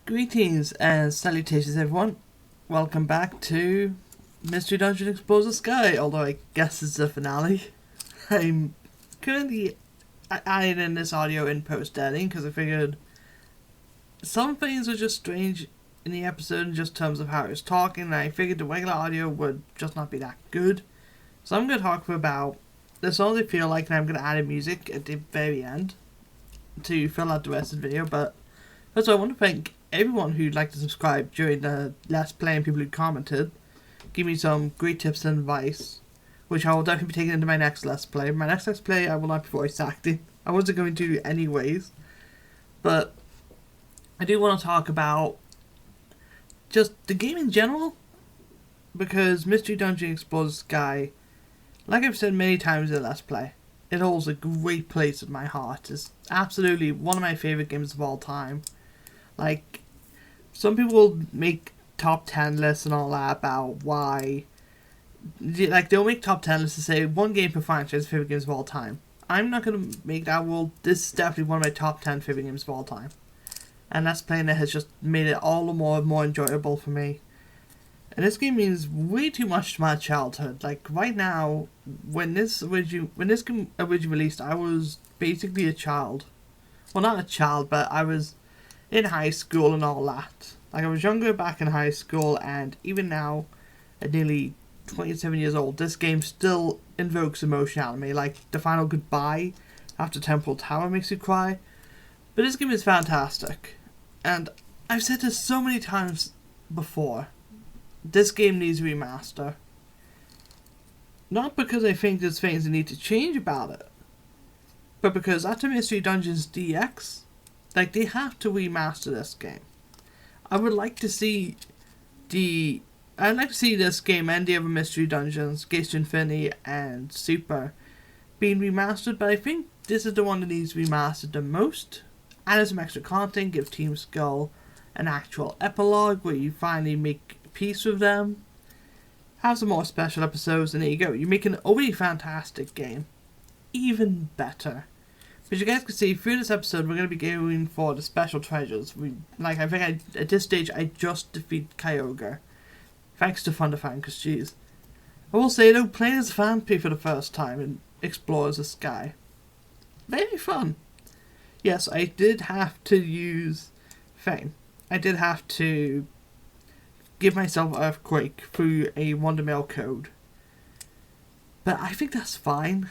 Greetings and salutations, everyone. Welcome back to Mystery Dungeon Explores the Sky, although I guess it's the finale. I'm currently adding in this audio in post-editing because I figured some things were just strange in the episode in just terms of how I was talking, and I figured the regular audio would just not be that good. So I'm going to talk for about the songs I feel like, and I'm going to add in music at the very end to fill out the rest of the video. But first of all, I want to thank everyone who'd like to subscribe during the Let's Play and people who commented. Give me some great tips and advice, which I will definitely be taking into my next Let's Play. My next Let's Play, I will not be voice acting. I wasn't going to anyways. But I do want to talk about just the game in general, because Mystery Dungeon Explores the Sky, like I've said many times in Let's Play, it holds a great place in my heart. It's absolutely one of my favourite games of all time. Like, some people make top 10 lists and all that about why, like, they'll make top 10 lists to say one game per franchise favourite games of all time. I'm not going to make that. Well, this is definitely one of my top 10 favourite games of all time. And Let's Playing it has just made it all the more enjoyable for me. And this game means way too much to my childhood. Like, right now, when this game originally released, I was basically a child. Well, not a child, but I was in high school and all that. Like, I was younger back in high school, and even now, at nearly 27 years old, this game still invokes emotion out of me. Like, the final goodbye after Temple Tower makes you cry. But this game is fantastic. And I've said this so many times before. This game needs a remaster. Not because I think there's things that need to change about it, but because after Mystery Dungeons DX, like, they have to remaster this game. I would like to see this game and the other Mystery Dungeons, Gates to Infinity and Super, being remastered, but I think this is the one that needs remastered the most. Add some extra content, give Team Skull an actual epilogue where you finally make peace with them. Have some more special episodes, and there you go. You make an already fantastic game even better. As you guys can see, through this episode, we're going to be going for the special treasures. At this stage, I just defeat Kyogre. Thanks to Thunderfang, because jeez. I will say though, playing as Phanpy for the first time in Explores the Sky, very fun. Yes, I did have to use Fame. I did have to give myself Earthquake through a Wonder Mail code. But I think that's fine,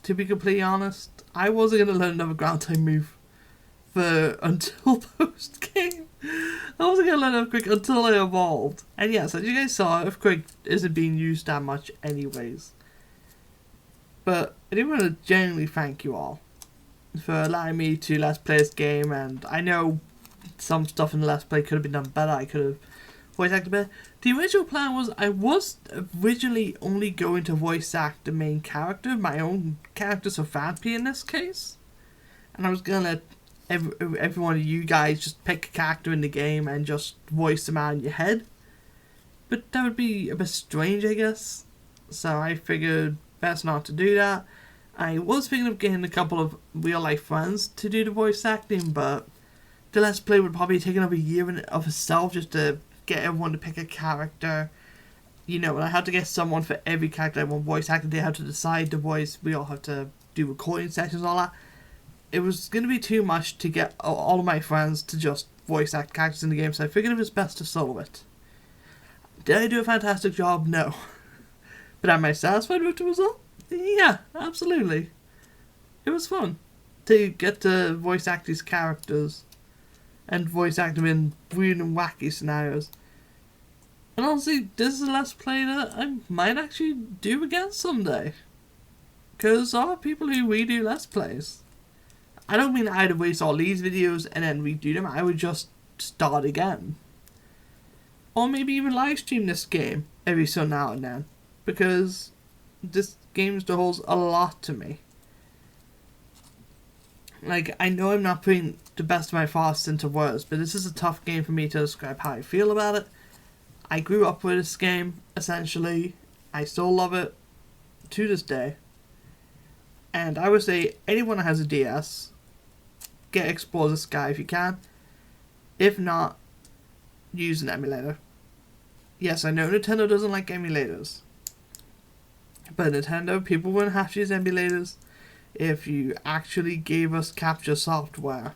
to be completely honest. I wasn't going to learn another ground type move until post-game. I wasn't going to learn Earthquake until I evolved. And yes, as you guys saw, Earthquake isn't being used that much anyways. But I do want to genuinely thank you all for allowing me to Let's Play this game, and I know some stuff in the Let's Play could have been done better. I could have voice acted better. The original plan was I was originally only going to voice act the main character, my own character, so Phanpy in this case, and I was gonna let every one of you guys just pick a character in the game and just voice them out in your head. But that would be a bit strange, I guess. So I figured best not to do that. I was thinking of getting a couple of real-life friends to do the voice acting, but the Let's Play would probably take another year in of itself just to get everyone to pick a character. You know, and I had to get someone for every character I want voice acting. They had to decide the voice. We all have to do recording sessions and all that. It was going to be too much to get all of my friends to just voice act characters in the game, so I figured it was best to solo it. Did I do a fantastic job? No. But am I satisfied with the result? Yeah, absolutely. It was fun to get to voice act these characters and voice act them in weird and wacky scenarios. And honestly, this is a Let's Play that I might actually do again someday. Because there are people who redo Let's Plays. I don't mean I'd erase all these videos and then redo them. I would just start again. Or maybe even live stream this game every so now and then. Because this game still holds a lot to me. Like, I know I'm not putting the best of my thoughts into words, but this is a tough game for me to describe how I feel about it. I grew up with this game, essentially. I still love it to this day. And I would say anyone that has a DS, get Explores the Sky if you can. If not, use an emulator. Yes, I know Nintendo doesn't like emulators. But Nintendo, people wouldn't have to use emulators if you actually gave us capture software.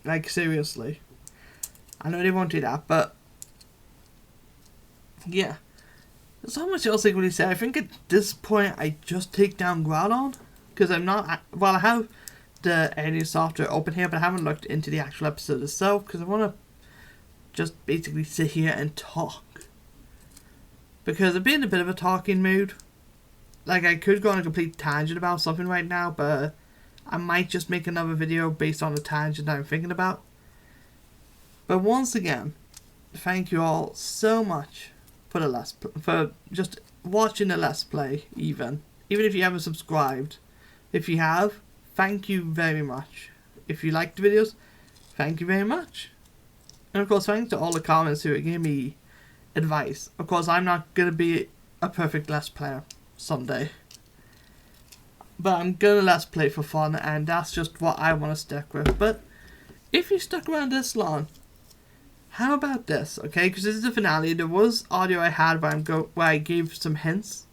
Like, seriously. I know they won't do that, but yeah. There's not much else I can really say. I think at this point I just take down Groudon. Because I'm not... Well, I have the editing software open here, but I haven't looked into the actual episode itself. Because I want to just basically sit here and talk. Because I've been in a bit of a talking mood. Like, I could go on a complete tangent about something right now, but I might just make another video based on the tangent that I'm thinking about. But once again, thank you all so much for the for just watching the Let's Play, even if you haven't subscribed. If you have, thank you very much. If you liked the videos, thank you very much. And of course, thanks to all the comments who gave me advice. Of course, I'm not going to be a perfect Let's Player someday. But I'm going to Let's Play for fun, and that's just what I want to stick with. But if you stuck around this long, how about this, okay? Because this is the finale. There was audio I had where I gave some hints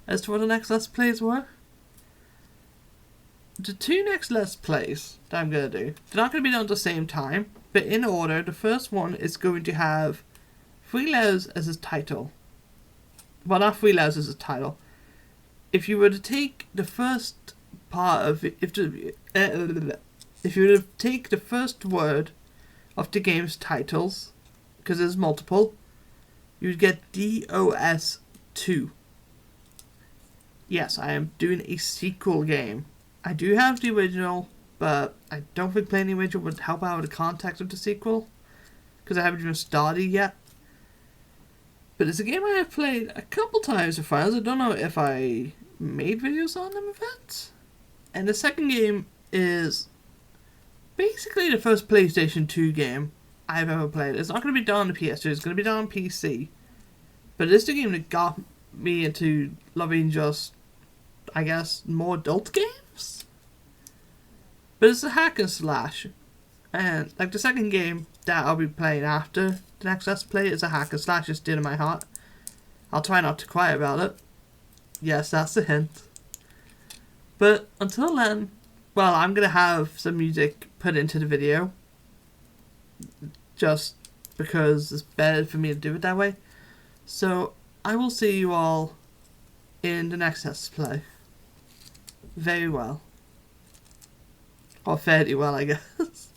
as to what the next Let's Plays were. The two next Let's Plays that I'm going to do, they're not going to be done at the same time, but in order. The first one is going to have 3 letters as its title. Well, not 3 letters as its title. If you were to take the first part of it, if you were to take the first word of the game's titles, because there's multiple, you'd get DOS2. Yes, I am doing a sequel game. I do have the original, but I don't think playing the original would help out with the context of the sequel, because I haven't even started yet. But it's a game I have played a couple times with friends. I don't know if I made videos on them events. And the second game is basically the first PlayStation 2 game I've ever played. It's not going to be done on the PS2, it's going to be done on PC. But it's the game that got me into loving just, I guess, more adult games? But it's a hack and slash. And like the second game that I'll be playing after the next Let's Play is a hack and slash. It's dear to my heart. I'll try not to cry about it. Yes, that's a hint. But until then, well, I'm going to have some music put into the video. Just because it's better for me to do it that way. So, I will see you all in the next Let's Play. Very well. Or fairly well, I guess.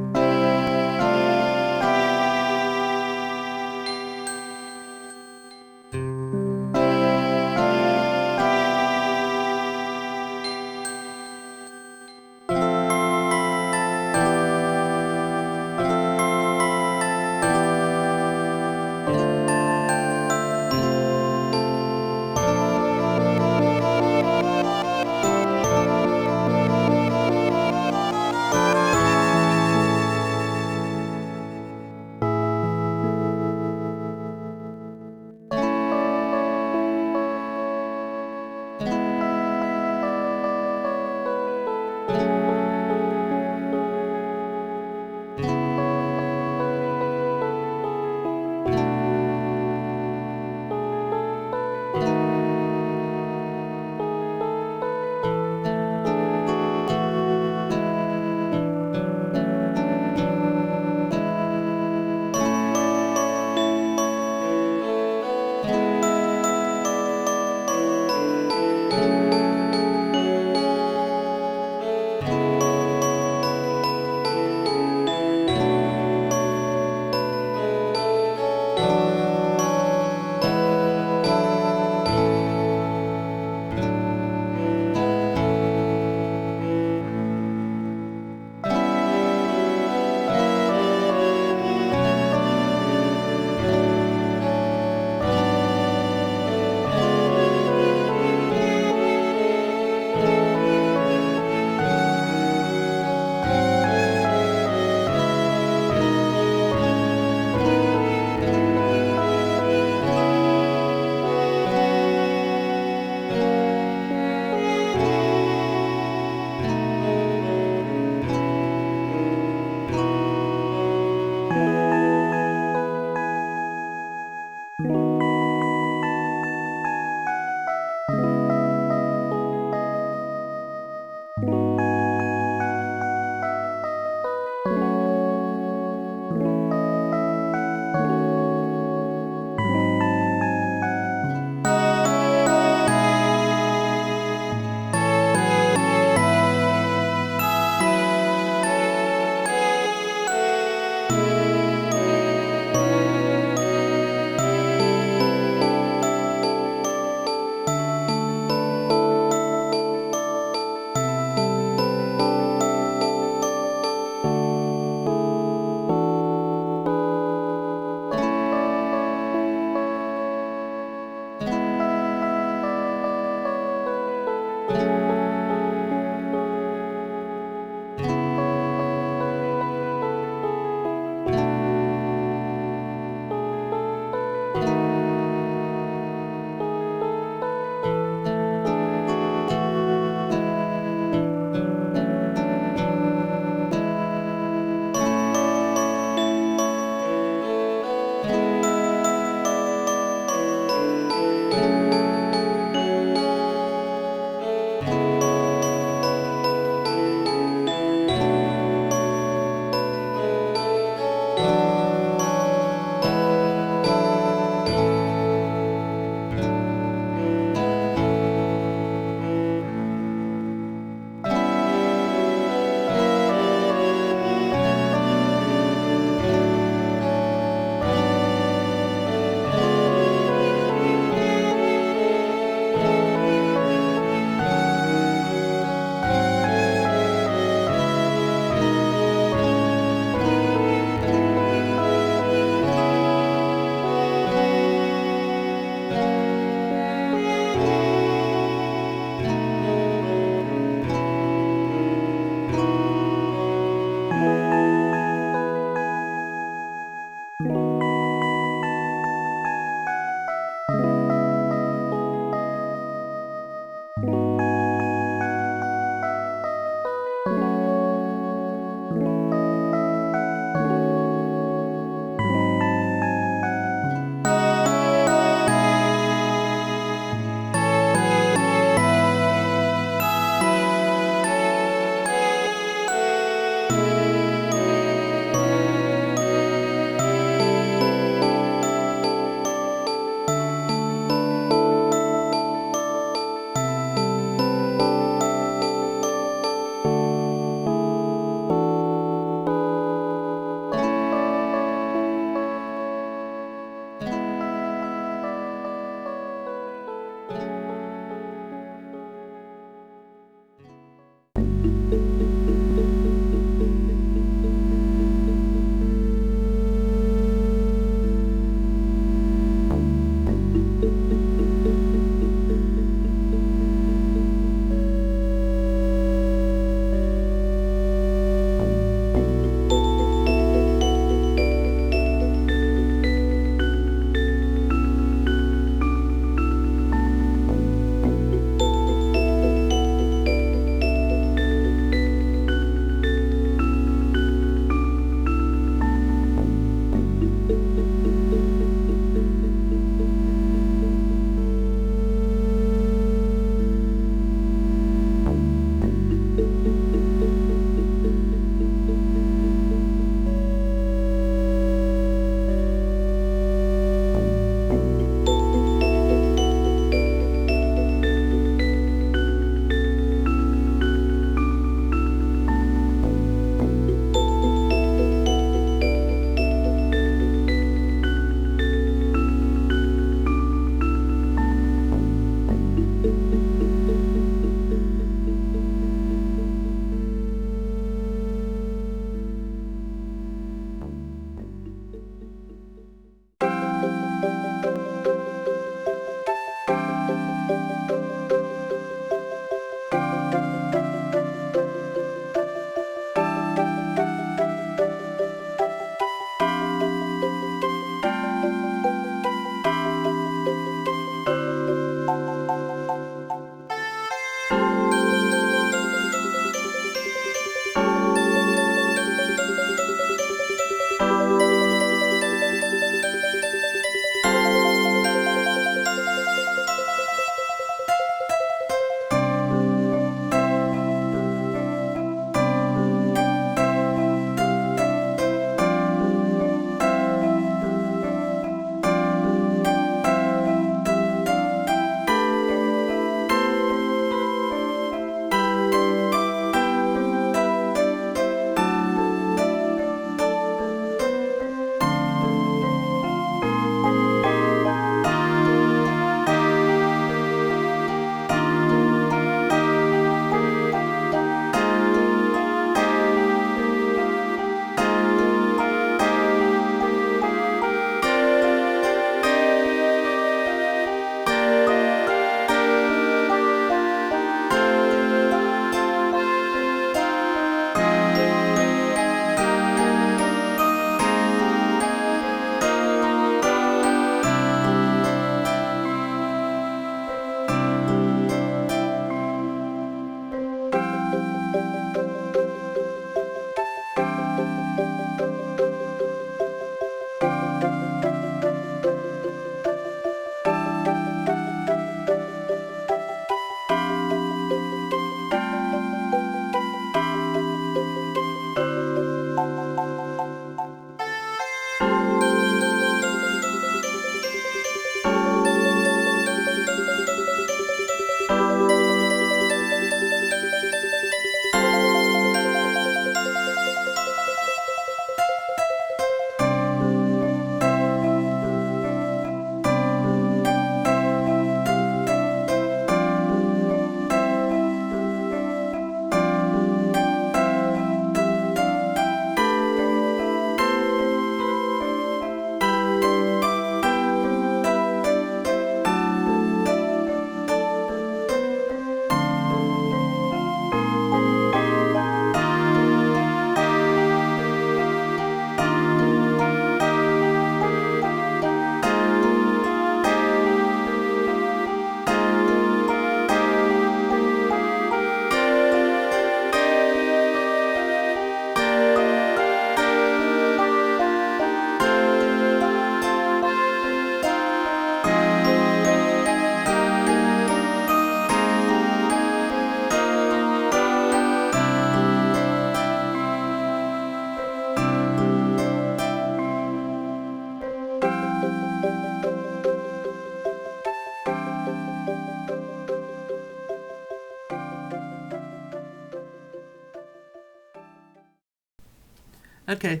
Okay,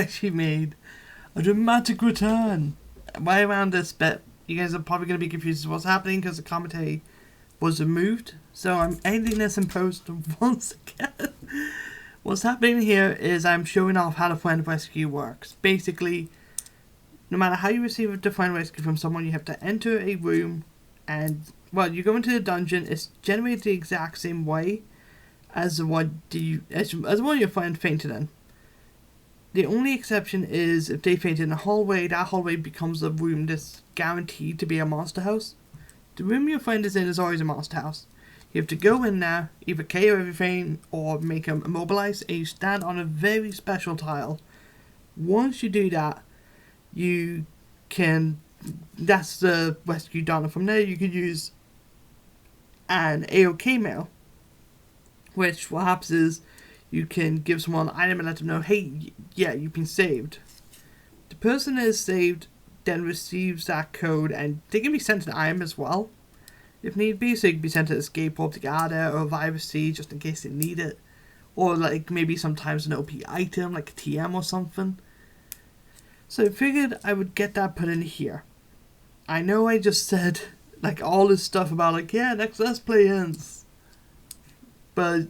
she made a dramatic return. Right around this bit, you guys are probably going to be confused as to what's happening because the commentary was removed. So I'm ending this in post once again. What's happening here is I'm showing off how Define Rescue works. Basically, no matter how you receive a Define Rescue from someone, you have to enter a room and, well, you go into the dungeon. It's generated the exact same way as the one as the one your friend fainted in. The only exception is if they faint in a hallway, that hallway becomes a room that's guaranteed to be a monster house. The room your friend is in is always a monster house. You have to go in there, either KO everything or make them immobilize, and you stand on a very special tile. Once you do that, you can, that's the rescue done. From there you can use an AOK mail, which what happens is you can give someone an item and let them know, hey, yeah, you've been saved. The person that is saved then receives that code, and they can be sent an item as well, if need be. So you can be sent an escape orb to get out of there, or a virus seed just in case they need it, or like maybe sometimes an OP item like a TM or something. So I figured I would get that put in here. I know I just said like all this stuff about like, yeah, next Let's Play ends, but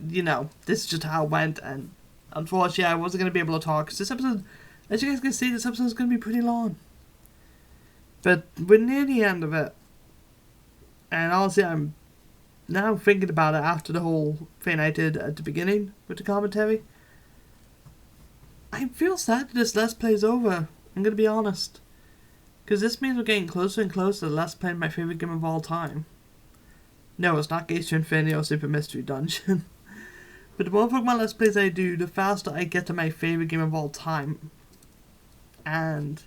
you know, this is just how it went, and unfortunately I wasn't going to be able to talk, because this episode, as you guys can see, this episode is going to be pretty long. But we're near the end of it, and honestly I'm now thinking about it after the whole thing I did at the beginning with the commentary. I feel sad that this Let's Play is over, I'm going to be honest. Because this means we're getting closer and closer to Let's Play my favourite game of all time. No, it's not Gates to Infinity or Super Mystery Dungeon. But the more Pokemon Let's Plays I do, the faster I get to my favourite game of all time. And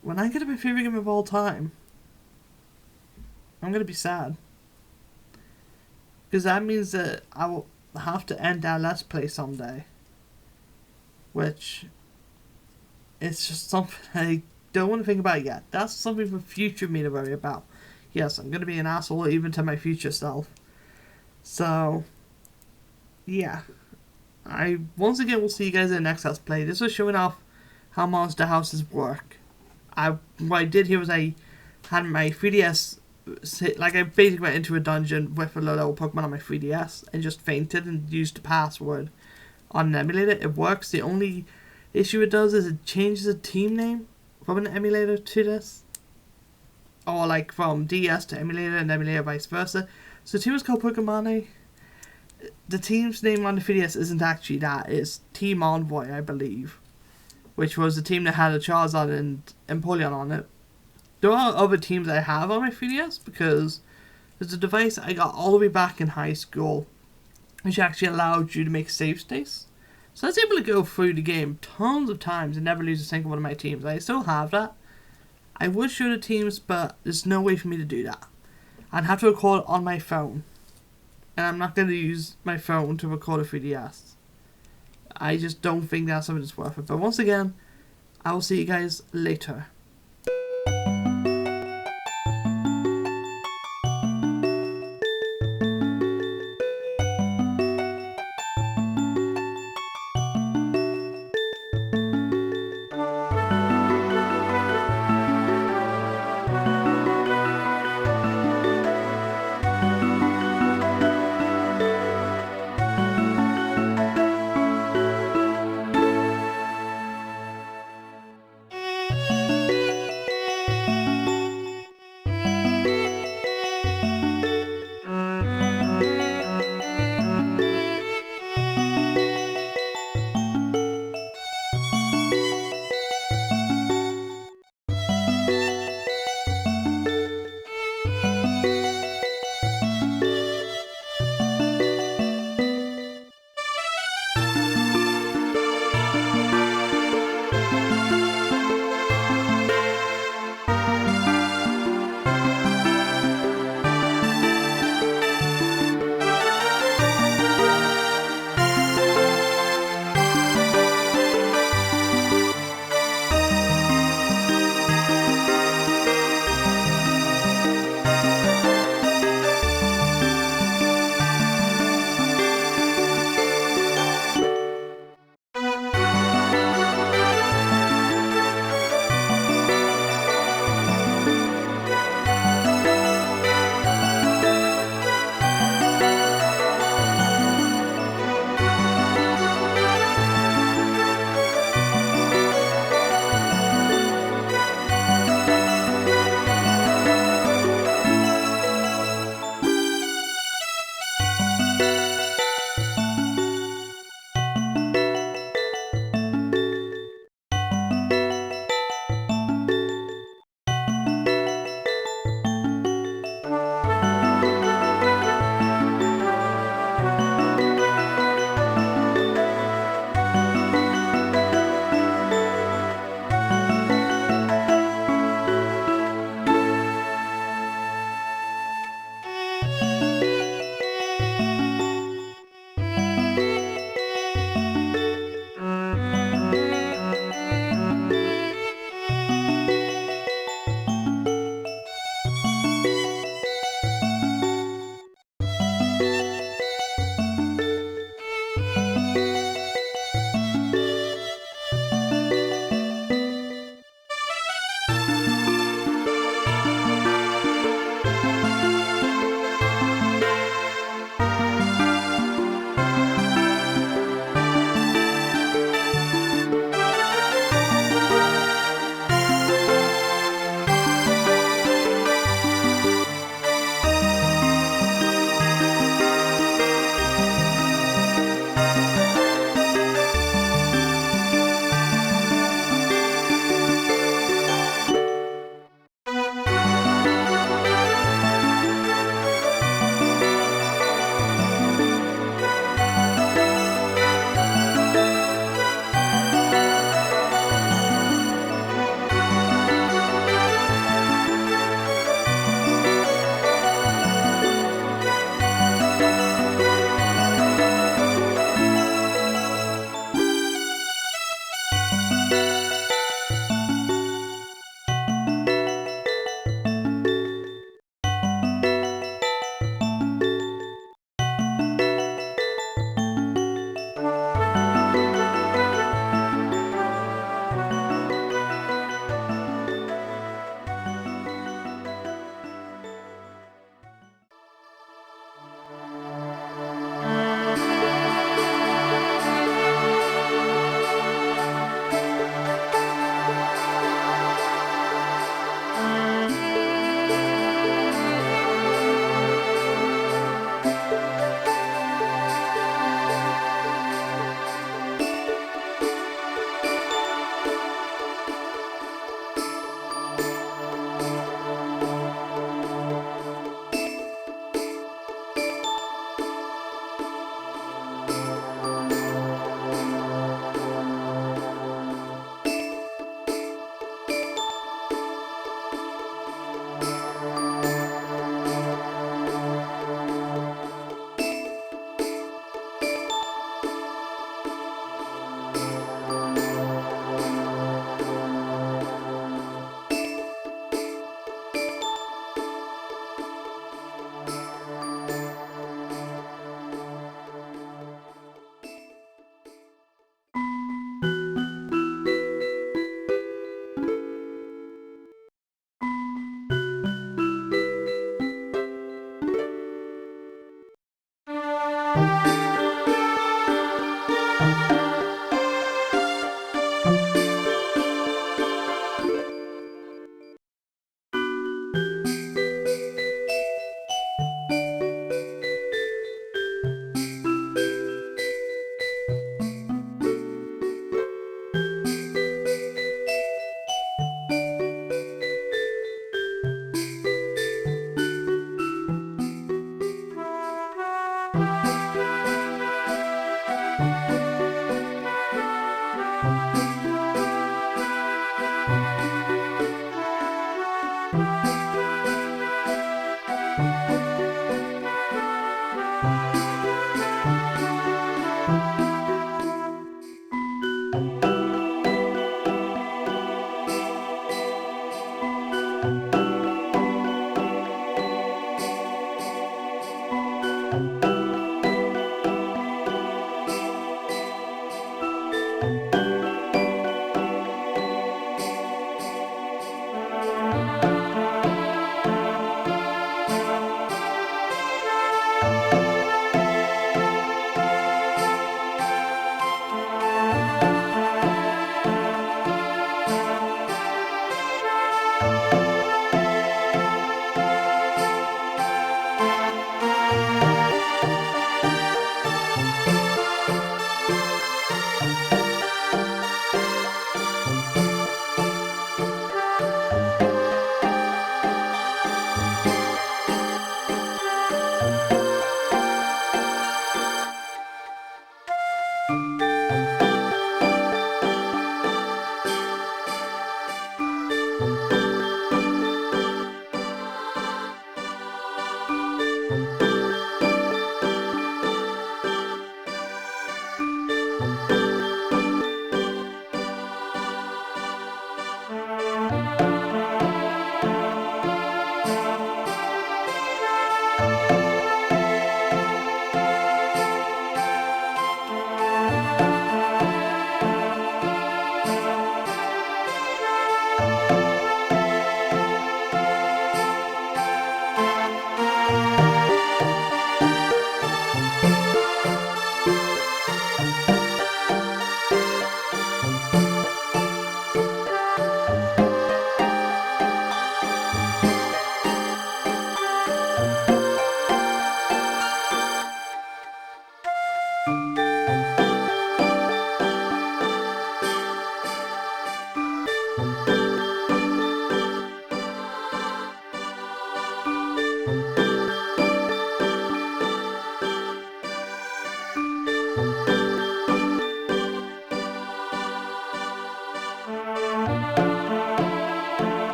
when I get to my favourite game of all time, I'm going to be sad. Because that means that I will have to end that Let's Play someday. Which, it's just something I don't want to think about yet. That's something for future me to worry about. Yes, I'm going to be an asshole even to my future self. So, yeah. I once again will see you guys in the next Let's Play. This was showing off how monster houses work. What I did here was I had my 3DS, like I basically went into a dungeon with a low-level Pokemon on my 3DS and just fainted and used the password on an emulator. It works. The only issue it does is it changes the team name from an emulator to this. Or like from DS to emulator and emulator vice versa. So the team is called Pokemon. The team's name on the 3DS isn't actually that. It's Team Envoy, I believe. Which was the team that had a Charizard and Empoleon on it. There are other teams I have on my 3DS because there's a device I got all the way back in high school which actually allowed you to make save states. So I was able to go through the game tons of times and never lose a single one of my teams. I still have that. I would show the teams, but there's no way for me to do that. I'd have to record on my phone. And I'm not going to use my phone to record a 3DS. I just don't think that's something that's worth it. But once again, I will see you guys later.